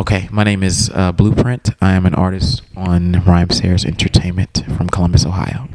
Okay, my name is Blueprint. I am an artist on Rhymesayers Entertainment from Columbus, Ohio.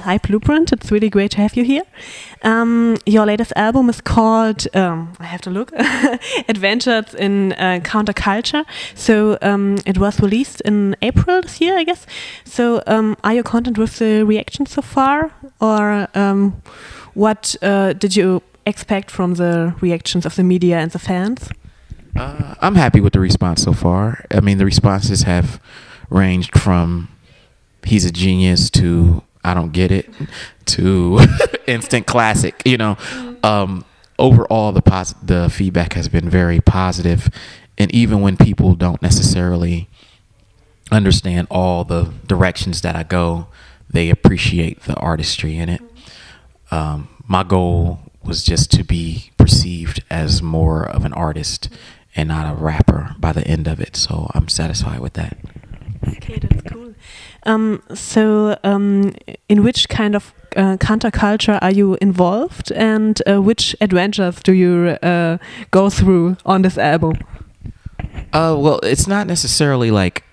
Hi Blueprint, it's really great to have you here. Your latest album is called, I have to look, Adventures in Counterculture. So it was released in April this year, I guess. So are you content with the reactions so far? Or what did you expect from the reactions of the media and the fans? I'm happy with the response so far. I mean, the responses have ranged from he's a genius to I don't get it to instant classic. You know, overall the feedback has been very positive, and even when people don't necessarily understand all the directions that I go, they appreciate the artistry in it. My goal was just to be perceived as more of an artist and not a rapper by the end of it, so I'm satisfied with that. Okay, that's cool. In which kind of counterculture are you involved, and which adventures do you go through on this album? Well, it's not necessarily like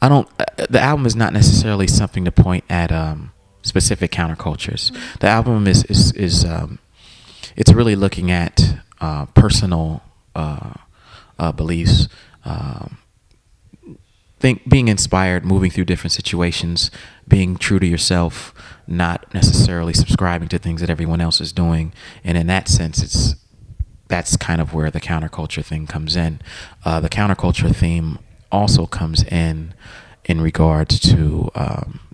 the album is not necessarily something to point at specific countercultures. The album is it's really looking at personal beliefs. Being inspired, moving through different situations, being true to yourself, not necessarily subscribing to things that everyone else is doing. And in that sense, that's kind of where the counterculture thing comes in. The counterculture theme also comes in regards to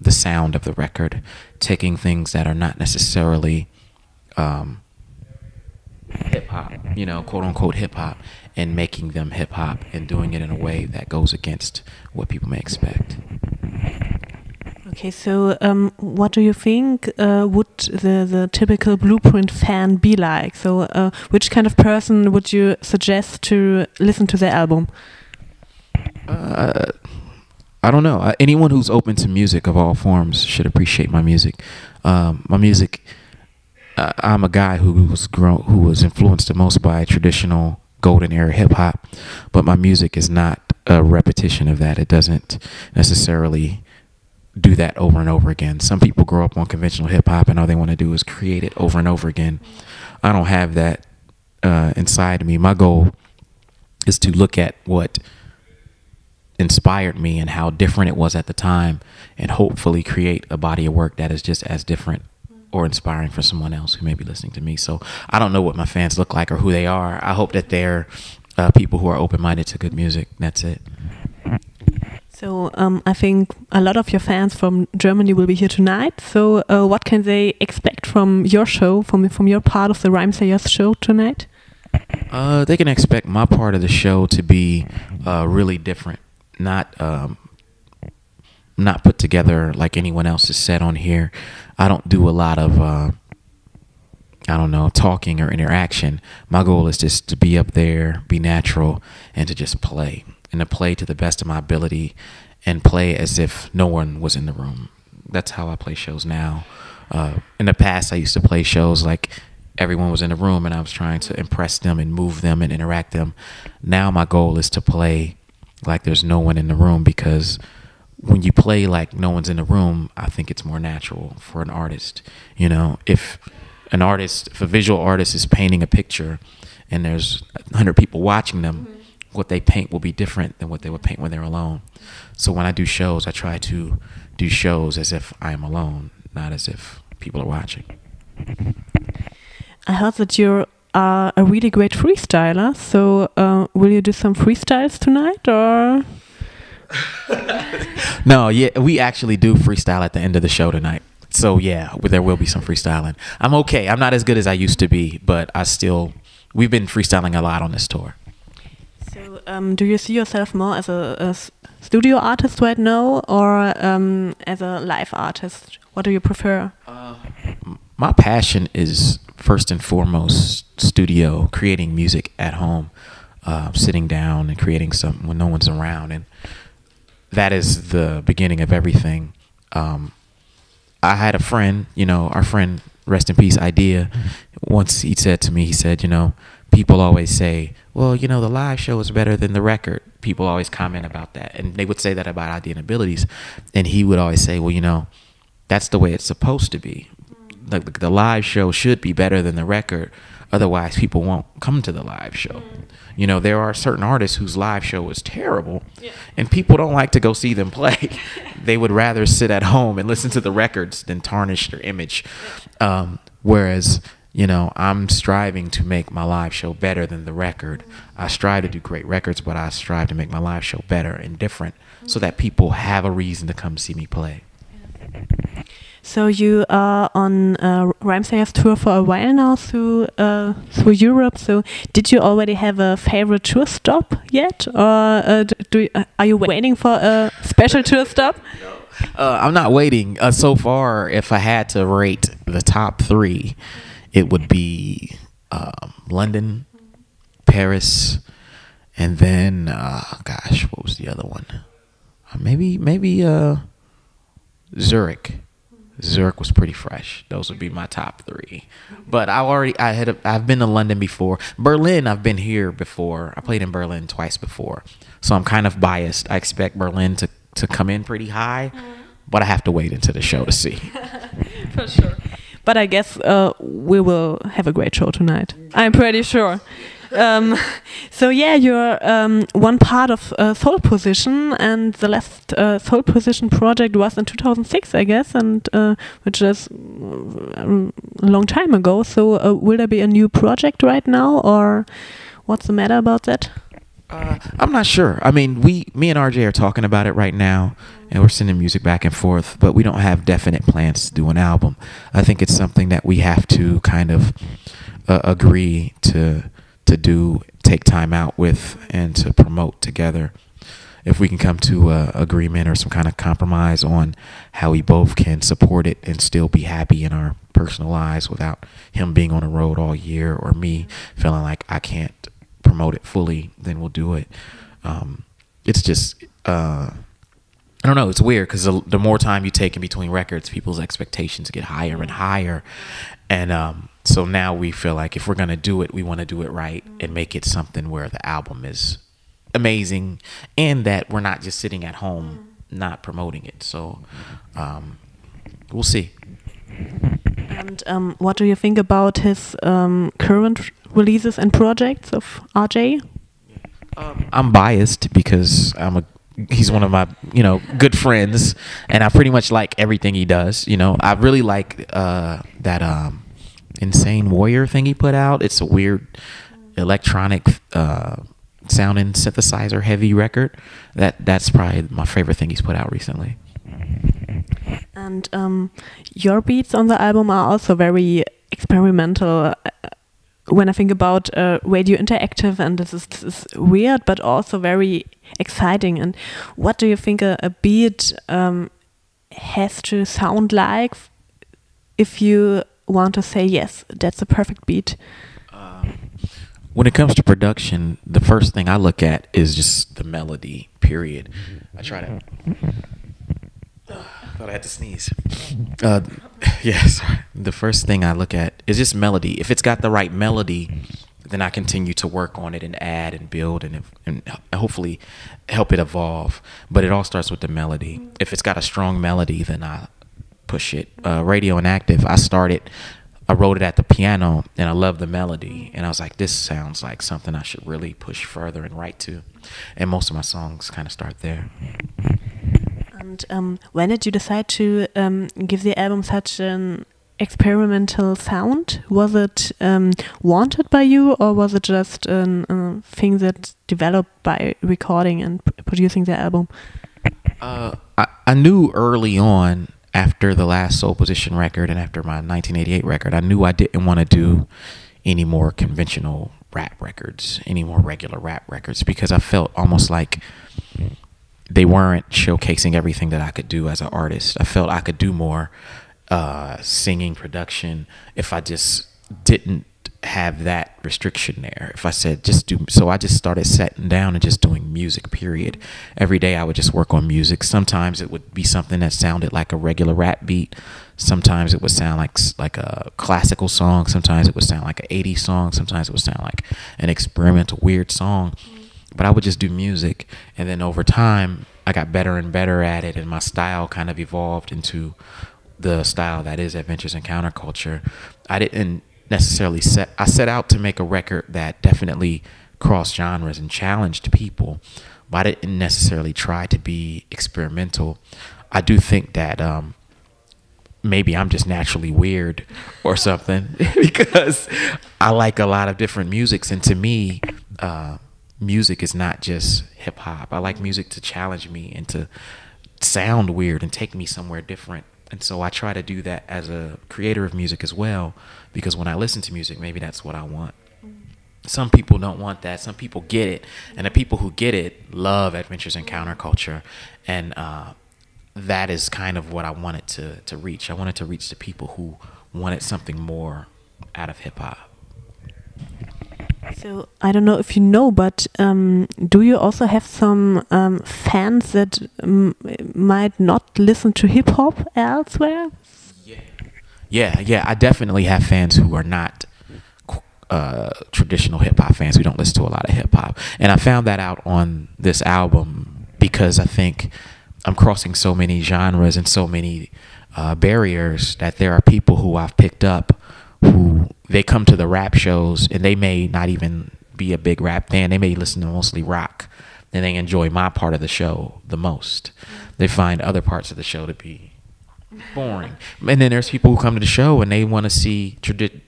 the sound of the record, taking things that are not necessarily hip hop, you know, quote unquote hip hop, and making them hip hop and doing it in a way that goes against what people may expect. Okay, so what do you think would the typical Blueprint fan be like? So which kind of person would you suggest to listen to the album? I don't know. Anyone who's open to music of all forms should appreciate my music. My music. I'm a guy who was influenced the most by traditional golden era hip hop, but my music is not a repetition of that. It doesn't necessarily do that over and over again. Some people grow up on conventional hip hop and all they want to do is create it over and over again. I don't have that inside me. My goal is to look at what inspired me and how different it was at the time, and hopefully create a body of work that is just as different or inspiring for someone else who may be listening to me. So I don't know what my fans look like or who they are. I hope that they're people who are open-minded to good music. That's it. So I think a lot of your fans from Germany will be here tonight. So what can they expect from your show, from your part of the Rhymesayers show tonight? They can expect my part of the show to be really different, not put together like anyone else's set on here. I don't do a lot of, talking or interaction. My goal is just to be up there, be natural, and to just play. And to play to the best of my ability and play as if no one was in the room. That's how I play shows now. In the past, I used to play shows like everyone was in the room and I was trying to impress them and move them and interact them. Now my goal is to play like there's no one in the room, because when you play like no one's in the room, I think it's more natural for an artist. You know, if a visual artist is painting a picture and there's 100 people watching them, what they paint will be different than what they would paint when they're alone. So when I do shows, I try to do shows as if I am alone, not as if people are watching. I heard that you're a really great freestyler. So will you do some freestyles tonight, or? No, yeah, we actually do freestyle at the end of the show tonight. So yeah, there will be some freestyling. I'm okay. I'm not as good as I used to be, but we've been freestyling a lot on this tour. So do you see yourself more as a studio artist right now, or as a live artist? What do you prefer? My passion is first and foremost studio, creating music at home, sitting down and creating something when no one's around, and that is the beginning of everything. I had a friend, you know, our friend, rest in peace, Idea. Once he said to me, he said, you know, people always say, well, you know, the live show is better than the record. People always comment about that. And they would say that about Idea and Abilities. And he would always say, well, you know, that's the way it's supposed to be. Like the live show should be better than the record. Otherwise, people won't come to the live show. You know, there are certain artists whose live show is terrible, and people don't like to go see them play. They would rather sit at home and listen to the records than tarnish their image. Whereas, you know, I'm striving to make my live show better than the record. I strive to do great records, but I strive to make my live show better and different so that people have a reason to come see me play. So you are on Rhymesayers tour for a while now through Europe. So did you already have a favorite tour stop yet, or are you waiting for a special tour stop? I'm not waiting. So far, if I had to rate the top 3, it would be London, Paris, and then gosh, what was the other one? Maybe Zurich. Zurich was pretty fresh. Those would be my top 3. But I've been to London before. Berlin, I've been here before. I played in Berlin twice before. So I'm kind of biased. I expect Berlin to come in pretty high, but I have to wait until the show to see. For sure. But I guess we will have a great show tonight. I'm pretty sure. So yeah, you're one part of Soul Position, and the last Soul Position project was in 2006, I guess, and which is a long time ago. So will there be a new project right now, or what's the matter about that? I'm not sure. I mean, me and RJ are talking about it right now, and we're sending music back and forth, but we don't have definite plans to do an album. I think it's something that we have to kind of agree to take time out with and to promote together. If we can come to a agreement or some kind of compromise on how we both can support it and still be happy in our personal lives without him being on the road all year or me feeling like I can't promote it fully, then we'll do it. It's just I don't know, it's weird because the more time you take in between records, people's expectations get higher and higher, and so now we feel like if we're going to do it, we want to do it right and make it something where the album is amazing and that we're not just sitting at home not promoting it. So we'll see. And what do you think about his current releases and projects of RJ? I'm biased because he's one of my, you know, good friends, and I pretty much like everything he does. You know, I really like that Insane Warrior thing he put out. It's a weird electronic sounding synthesizer heavy record. That's probably my favorite thing he's put out recently. And your beats on the album are also very experimental. When I think about radio interactive, and this is weird but also very exciting. And what do you think a beat has to sound like if you want to say, yes, that's a perfect beat? When it comes to production, the first thing I look at is just the melody, period. I try to... I thought I had to sneeze. Yes. The first thing I look at is just melody. If it's got the right melody, then I continue to work on it and add and build and hopefully help it evolve. But it all starts with the melody. If it's got a strong melody, then I push it. Radio and active, I wrote it at the piano, and I loved the melody. And I was like, this sounds like something I should really push further and write to. And most of my songs kind of start there. And when did you decide to give the album such an experimental sound? Was it wanted by you, or was it just a thing that developed by recording and producing the album? I knew early on, after the last Soul Position record and after my 1988 record, I knew I didn't want to do any more conventional rap records, any more regular rap records, because I felt almost like they weren't showcasing everything that I could do as an artist. I felt I could do more singing, production, if I just didn't have that restriction there. If I said just do, so I just started sitting down and just doing music, period. Every day I would just work on music. Sometimes it would be something that sounded like a regular rap beat. Sometimes it would sound like a classical song. Sometimes it would sound like an 80s song. Sometimes it would sound like an experimental weird song. But I would just do music. And then over time, I got better and better at it, and my style kind of evolved into the style that is Adventures in Counterculture. I didn't necessarily I set out to make a record that definitely crossed genres and challenged people, but I didn't necessarily try to be experimental. I do think that maybe I'm just naturally weird or something because I like a lot of different musics, and to me, music is not just hip hop. I like music to challenge me and to sound weird and take me somewhere different. And so I try to do that as a creator of music as well, because when I listen to music, maybe that's what I want. Some people don't want that. Some people get it. And the people who get it love Adventures in Counterculture. And that is kind of what I wanted to reach. I wanted to reach the people who wanted something more out of hip hop. So I don't know if you know, but do you also have some fans that might not listen to hip hop elsewhere? Yeah. I definitely have fans who are not traditional hip hop fans. We don't listen to a lot of hip hop, and I found that out on this album because I think I'm crossing so many genres and so many barriers that there are people who I've picked up who they come to the rap shows and they may not even be a big rap fan. They may listen to mostly rock, and they enjoy my part of the show the most. They find other parts of the show to be boring. And then there's people who come to the show and they want to see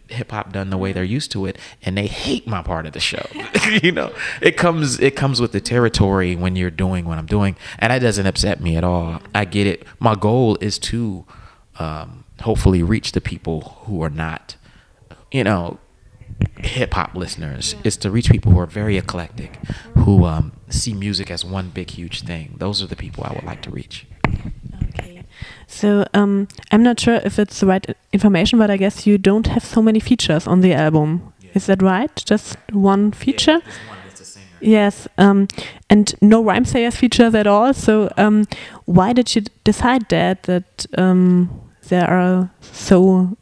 hip hop done the way they're used to it, and they hate my part of the show. You know, it comes with the territory when you're doing what I'm doing, and that doesn't upset me at all. I get it. My goal is to hopefully reach the people who are not, you know, hip hop listeners. Is to reach people who are very eclectic, who see music as one big huge thing. Those are the people I would like to reach. Okay, so I'm not sure if it's the right information, but I guess you don't have so many features on the album. Yeah. Is that right? Just one feature? Yeah, just one. It's a singer. Yes, and no Rhymesayers features at all. So why did you decide that there are so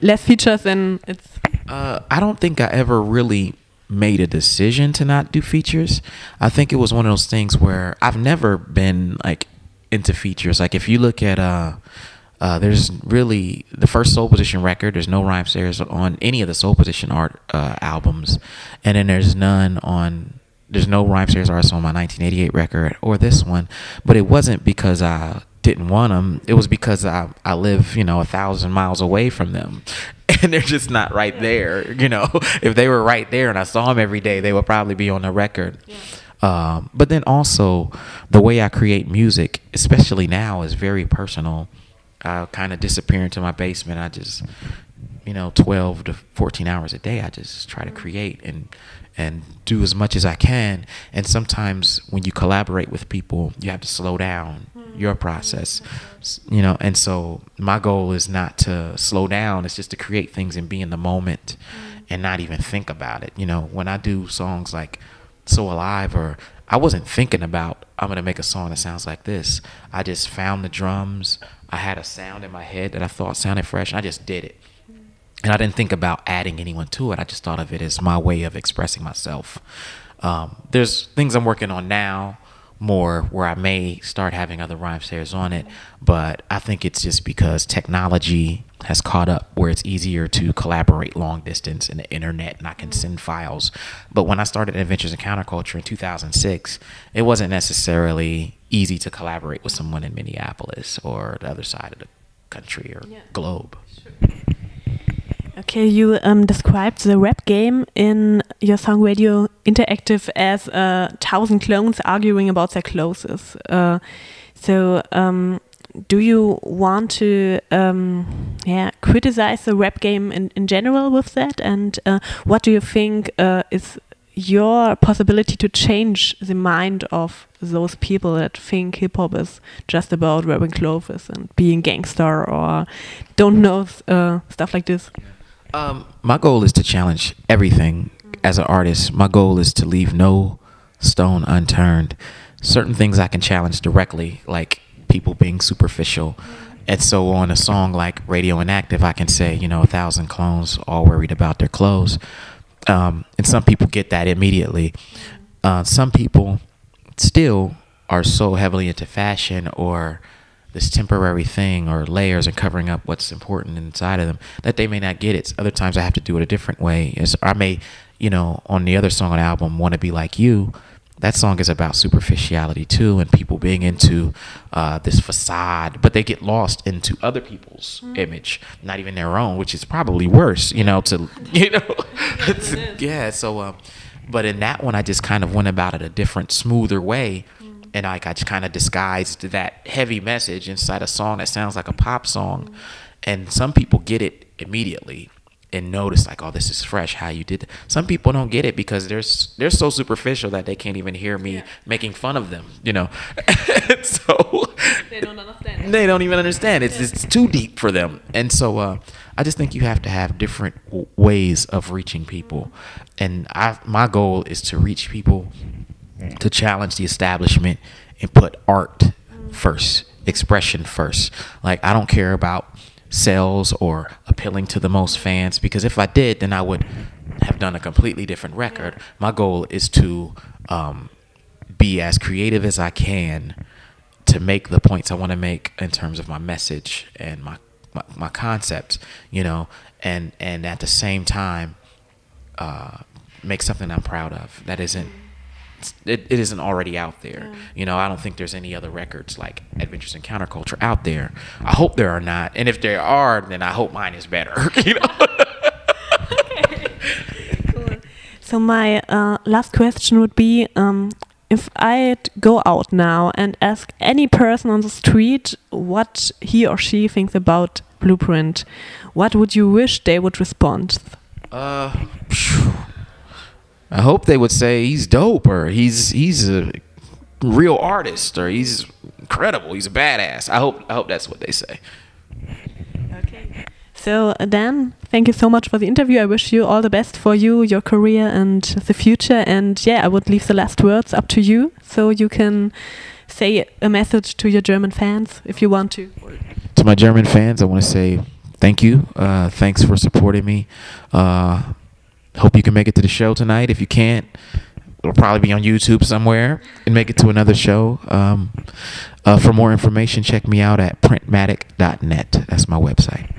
less features than it's? I don't think I ever really made a decision to not do features. I think it was one of those things where I've never been like into features. Like if you look at there's really the first Soul Position record, there's no Rhymesayers on any of the Soul Position art albums, and then there's no Rhymesayers artists on my 1988 record or this one. But it wasn't because I didn't want them. It was because I live, 1,000 miles away from them, and they're just not right there. If they were right there and I saw them every day, they would probably be on the record. Yeah. But then also the way I create music, especially now, is very personal. I kind of disappear into my basement. I just, 12 to 14 hours a day, I just try to create and do as much as I can. And sometimes when you collaborate with people, you have to slow down your process, and so my goal is not to slow down. It's just to create things and be in the moment and not even think about it. When I do songs like So Alive, or I wasn't thinking about, I'm going to make a song that sounds like this. I just found the drums. I had a sound in my head that I thought sounded fresh, and I just did it. And I didn't think about adding anyone to it. I just thought of it as my way of expressing myself. There's things I'm working on now, more where I may start having other Rhymesayers on it, but I think it's just because technology has caught up where it's easier to collaborate long distance in the internet, and I can send files. But when I started Adventures in Counterculture in 2006, it wasn't necessarily easy to collaborate with someone in Minneapolis or the other side of the country or globe. Sure. Okay, you described the rap game in your song Radio Interactive as 1,000 clones arguing about their clothes. So do you want to criticize the rap game in general with that? And what do you think is your possibility to change the mind of those people that think hip-hop is just about wearing clothes and being gangster or don't know stuff like this? My goal is to challenge everything as an artist. My goal is to leave no stone unturned. Certain things I can challenge directly, like people being superficial. And so on a song like Radio Inactive, I can say, 1,000 clones all worried about their clothes. And some people get that immediately. Some people still are so heavily into fashion or this temporary thing or layers and covering up what's important inside of them that they may not get it. Other times I have to do it a different way. I may, on the other song on the album, Want to Be Like You, that song is about superficiality too, and people being into this facade, but they get lost into other people's image, not even their own, which is probably worse, yeah. So, but in that one, I just kind of went about it a different, smoother way. And I just kind of disguised that heavy message inside a song that sounds like a pop song. And some people get it immediately and notice like, oh, this is fresh, how you did that. Some people don't get it because they're so superficial that they can't even hear me making fun of them, So they don't understand. They don't even understand. It's too deep for them. And so I just think you have to have different ways of reaching people. And my goal is to reach people, to challenge the establishment and put art first, expression first. Like, I don't care about sales or appealing to the most fans, because if I did, then I would have done a completely different record. My goal is to be as creative as I can to make the points I want to make in terms of my message and my concept, and at the same time make something I'm proud of that isn't it isn't already out there. I don't think there's any other records like Adventures in Counterculture out there. I hope there are not, and if there are, then I hope mine is better. Okay. Cool. So my last question would be, if I'd go out now and ask any person on the street what he or she thinks about Blueprint, what would you wish they would respond? I hope they would say he's dope, or he's a real artist, or he's incredible, he's a badass. I hope that's what they say. Okay. So Dan, thank you so much for the interview. I wish you all the best for you, your career and the future. And I would leave the last words up to you, so you can say a message to your German fans if you want to. To my German fans, I want to say thank you. Thanks for supporting me. Hope you can make it to the show tonight. If you can't, it'll probably be on YouTube somewhere, and make it to another show. For more information, check me out at printmatic.net. That's my website.